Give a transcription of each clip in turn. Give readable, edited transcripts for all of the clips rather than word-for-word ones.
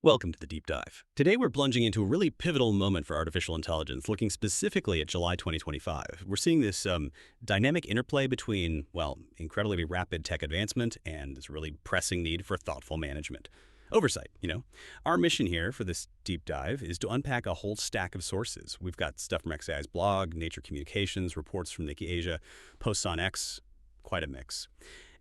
Welcome to the Deep Dive. Today we're plunging into a really pivotal moment for artificial intelligence, looking specifically at July 2025. We're seeing this dynamic interplay between, well, incredibly rapid tech advancement and this really pressing need for thoughtful management. Oversight. Our mission here for this deep dive is to unpack a whole stack of sources. We've got stuff from XAI's blog, Nature Communications, reports from Nikki Asia, posts on X, quite a mix.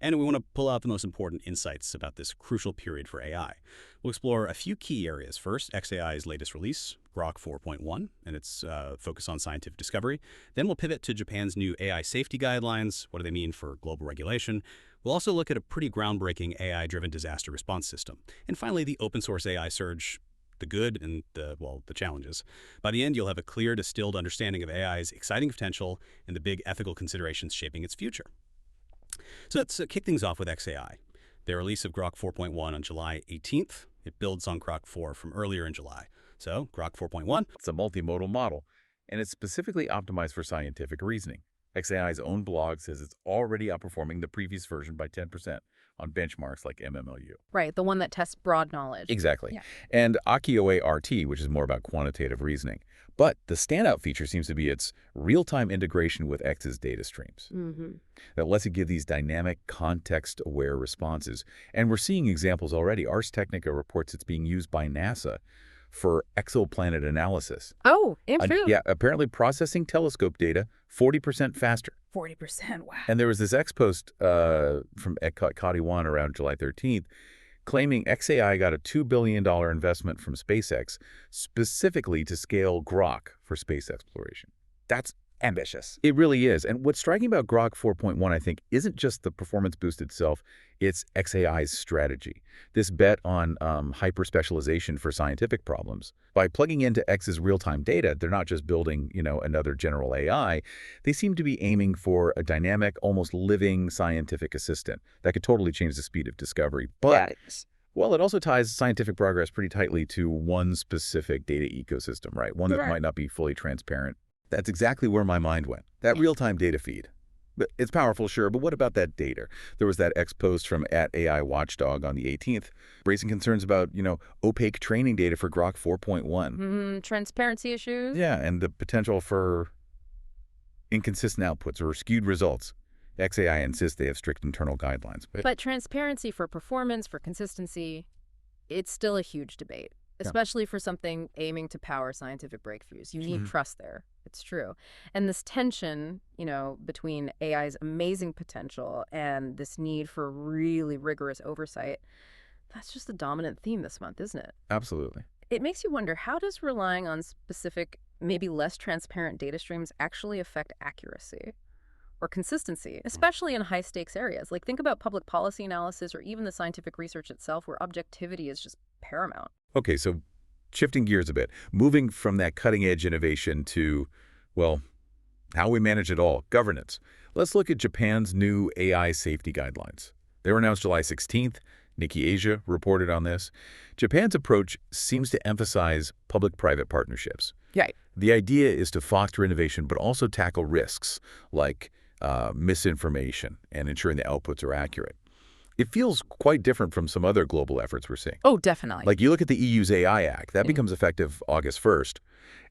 And we want to pull out the most important insights about this crucial period for AI. We'll explore a few key areas. First, XAI's latest release, Grok 4.1, and its focus on scientific discovery. Then we'll pivot to Japan's new AI safety guidelines. What do they mean for global regulation? We'll also look at a pretty groundbreaking AI-driven disaster response system. And finally, the open source AI surge, the good and the challenges. By the end, you'll have a clear, distilled understanding of AI's exciting potential and the big ethical considerations shaping its future. So let's kick things off with XAI. Their release of Grok 4.1 on July 18th. It builds on Grok 4 from earlier in July. So Grok 4.1. It's a multimodal model, and it's specifically optimized for scientific reasoning. XAI's own blog says it's already outperforming the previous version by 10% on benchmarks like MMLU. Right, the one that tests broad knowledge. Exactly. Yeah. And AkiOA RT, which is more about quantitative reasoning. But the standout feature seems to be its real-time integration with X's data streams. That lets it give these dynamic, context-aware responses. And we're seeing examples already. Ars Technica reports it's being used by NASA for exoplanet analysis. Oh, interesting. Yeah, apparently processing telescope data 40% faster. 40%, wow. And there was this X post from Kadiwan around July 13th claiming XAI got a $2 billion investment from SpaceX specifically to scale Grok for space exploration. That's ambitious. It really is. And what's striking about Grok 4.1, I think, isn't just the performance boost itself, it's XAI's strategy. This bet on hyper-specialization for scientific problems. By plugging into X's real-time data, they're not just building, another general AI. They seem to be aiming for a dynamic, almost living scientific assistant that could totally change the speed of discovery. But well, it also ties scientific progress pretty tightly to one specific data ecosystem, right? One that might not be fully transparent. That's exactly where my mind went. That real-time data feed. But it's powerful, sure, but what about that data? There was that X post from @AI Watchdog on the 18th, raising concerns about, opaque training data for Grok 4.1. Transparency issues? Yeah, and the potential for inconsistent outputs or skewed results. XAI insists they have strict internal guidelines. But transparency for performance, for consistency, it's still a huge debate. Especially for something aiming to power scientific breakthroughs. You need trust there. It's true. And this tension, between AI's amazing potential and this need for really rigorous oversight, that's just the dominant theme this month, isn't it? Absolutely. It makes you wonder, how does relying on specific, maybe less transparent data streams actually affect accuracy or consistency, especially in high-stakes areas? Like, think about public policy analysis or even the scientific research itself, where objectivity is just paramount. Okay, so shifting gears a bit, moving from that cutting-edge innovation to, well, how we manage it all, governance. Let's look at Japan's new AI safety guidelines. They were announced July 16th. Nikki Asia reported on this. Japan's approach seems to emphasize public-private partnerships. Right. The idea is to foster innovation, but also tackle risks like misinformation and ensuring the outputs are accurate. It feels quite different from some other global efforts we're seeing. Oh, definitely. Like, you look at the EU's AI Act, that becomes effective August 1st,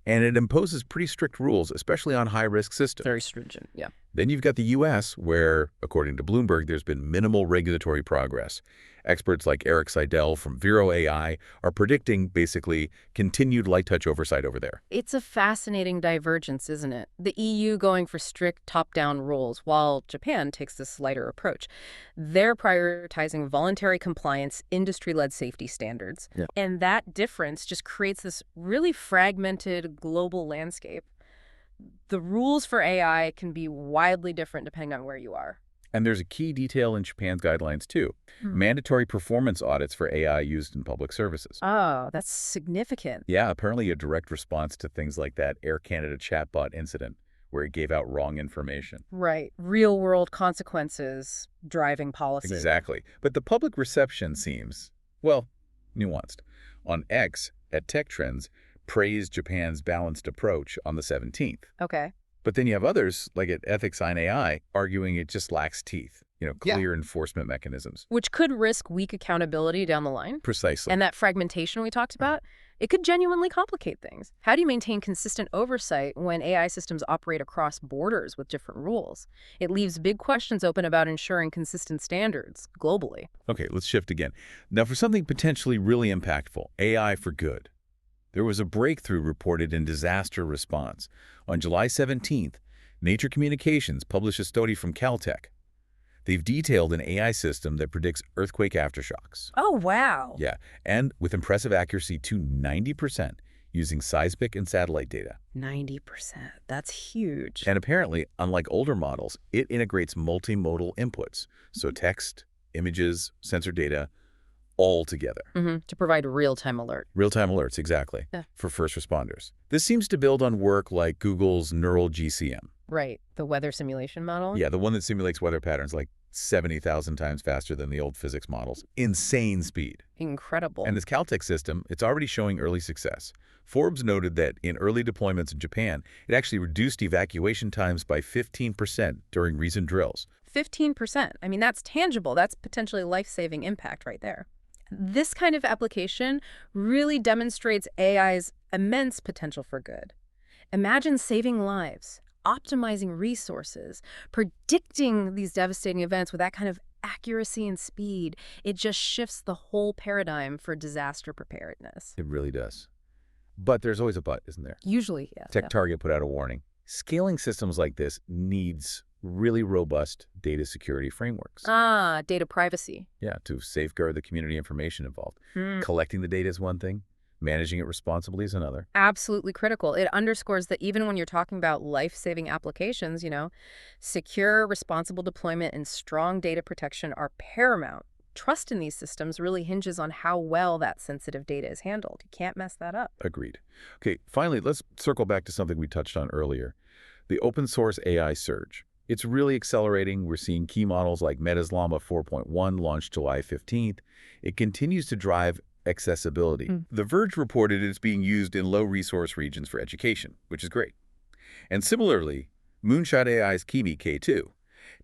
and it imposes pretty strict rules, especially on high-risk systems. Very stringent, yeah. Then you've got the U.S., where, according to Bloomberg, there's been minimal regulatory progress. Experts like Eric Seidel from Vero AI are predicting, basically, continued light touch oversight over there. It's a fascinating divergence, isn't it? The EU going for strict top-down rules, while Japan takes this lighter approach. They're prioritizing voluntary compliance, industry-led safety standards. Yeah. And that difference just creates this really fragmented global landscape. The rules for AI can be wildly different depending on where you are. And there's a key detail in Japan's guidelines, too. Mandatory performance audits for AI used in public services. Oh, that's significant. Yeah, apparently a direct response to things like that Air Canada chatbot incident where it gave out wrong information. Right. Real-world consequences driving policy. Exactly. But the public reception seems, well, nuanced. On X, at Tech Trends, praised Japan's balanced approach on the 17th. Okay. But then you have others, like at Ethics on AI, arguing it just lacks teeth, Yeah. clear enforcement mechanisms. Which could risk weak accountability down the line. Precisely. And that fragmentation we talked about, it could genuinely complicate things. How do you maintain consistent oversight when AI systems operate across borders with different rules? It leaves big questions open about ensuring consistent standards globally. Okay, let's shift again. Now for something potentially really impactful, AI for good. There was a breakthrough reported in disaster response. On July 17th, Nature Communications published a study from Caltech. They've detailed an AI system that predicts earthquake aftershocks. Oh, wow. Yeah, and with impressive accuracy to 90% using seismic and satellite data. 90%. That's huge. And apparently, unlike older models, it integrates multimodal inputs, so text, images, sensor data, all together. To provide real-time alert. Real-time alerts, exactly, Yeah. for first responders. This seems to build on work like Google's Neural GCM. Right. The weather simulation model? Yeah, the one that simulates weather patterns like 70,000 times faster than the old physics models. Insane speed. Incredible. And this Caltech system, it's already showing early success. Forbes noted that in early deployments in Japan, it actually reduced evacuation times by 15% during recent drills. 15%. I mean, that's tangible. That's potentially life-saving impact right there. This kind of application really demonstrates AI's immense potential for good. Imagine saving lives, optimizing resources, predicting these devastating events with that kind of accuracy and speed. It just shifts the whole paradigm for disaster preparedness. It really does. But there's always a but, isn't there? Usually, yes. TechTarget put out a warning. Scaling systems like this needs really robust data security frameworks. Data privacy. Yeah, to safeguard the community information involved. Collecting the data is one thing. Managing it responsibly is another. Absolutely critical. It underscores that even when you're talking about life-saving applications, secure, responsible deployment and strong data protection are paramount. Trust in these systems really hinges on how well that sensitive data is handled. You can't mess that up. Agreed. Okay, finally, let's circle back to something we touched on earlier. The open source AI surge. It's really accelerating. We're seeing key models like Meta's Llama 4.1 launched July 15th. It continues to drive accessibility. The Verge reported it's being used in low-resource regions for education, which is great. And similarly, Moonshot AI's Kimi K2.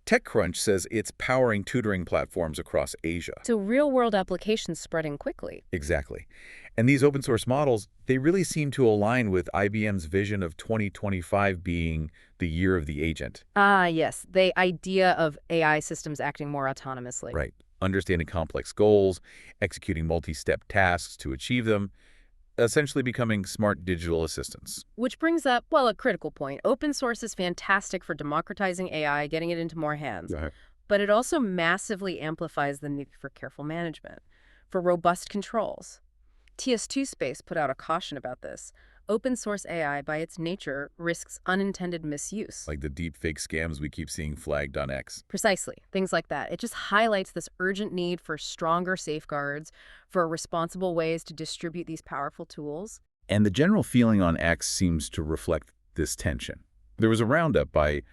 TechCrunch says it's powering tutoring platforms across Asia. So real-world applications spreading quickly. Exactly. And these open source models, they really seem to align with IBM's vision of 2025 being the year of the agent. Yes. The idea of AI systems acting more autonomously. Right. Understanding complex goals, executing multi-step tasks to achieve them, essentially becoming smart digital assistants. Which brings up, well, a critical point. Open source is fantastic for democratizing AI, getting it into more hands. But it also massively amplifies the need for careful management, for robust controls. TS2 Space put out a caution about this. Open source AI, by its nature, risks unintended misuse. Like the deep fake scams we keep seeing flagged on X. Precisely. Things like that. It just highlights this urgent need for stronger safeguards, for responsible ways to distribute these powerful tools. And the general feeling on X seems to reflect this tension. There was a roundup at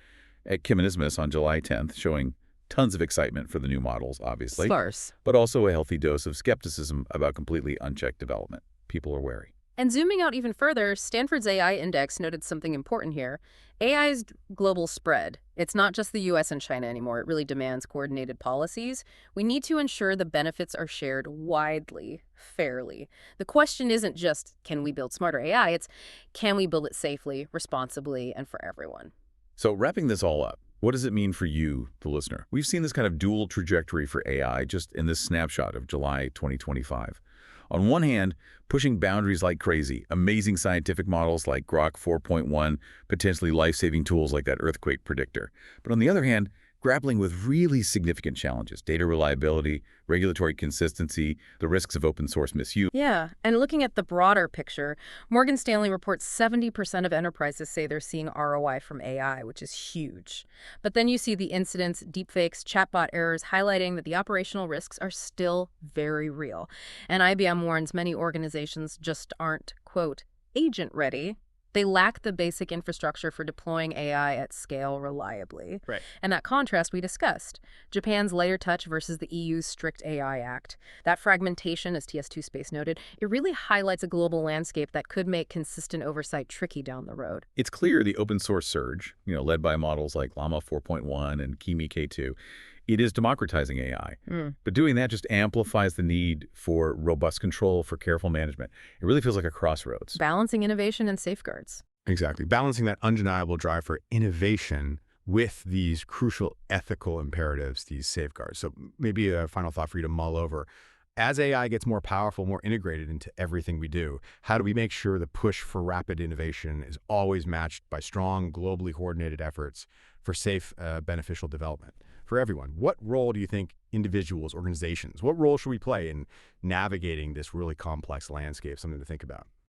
Kimenismus on July 10th showing tons of excitement for the new models, obviously. Sparse. But also a healthy dose of skepticism about completely unchecked development. People are wary. And zooming out even further, Stanford's AI Index noted something important here. AI's global spread. It's not just the US and China anymore. It really demands coordinated policies. We need to ensure the benefits are shared widely, fairly. The question isn't just, can we build smarter AI? It's, can we build it safely, responsibly, and for everyone? So wrapping this all up, what does it mean for you, the listener? We've seen this kind of dual trajectory for AI just in this snapshot of July 2025. On one hand, pushing boundaries like crazy, amazing scientific models like Grok 4.1, potentially life-saving tools like that earthquake predictor. But on the other hand, grappling with really significant challenges, data reliability, regulatory consistency, the risks of open source misuse. Yeah, and looking at the broader picture, Morgan Stanley reports 70% of enterprises say they're seeing ROI from AI, which is huge. But then you see the incidents, deepfakes, chatbot errors highlighting that the operational risks are still very real. And IBM warns many organizations just aren't, quote, agent ready. They lack the basic infrastructure for deploying AI at scale reliably. Right. And that contrast we discussed. Japan's lighter touch versus the EU's strict AI Act. That fragmentation, as TS2 Space noted, it really highlights a global landscape that could make consistent oversight tricky down the road. It's clear the open source surge, led by models like Llama 4.1 and Kimi K2, it is democratizing AI. But doing that just amplifies the need for robust control, for careful management. It really feels like a crossroads. Balancing innovation and safeguards. Exactly. Balancing that undeniable drive for innovation with these crucial ethical imperatives, these safeguards. So maybe a final thought for you to mull over. As AI gets more powerful, more integrated into everything we do, how do we make sure the push for rapid innovation is always matched by strong, globally coordinated efforts for safe, beneficial development for everyone? What role do you think individuals, organizations, what role should we play in navigating this really complex landscape? Something to think about.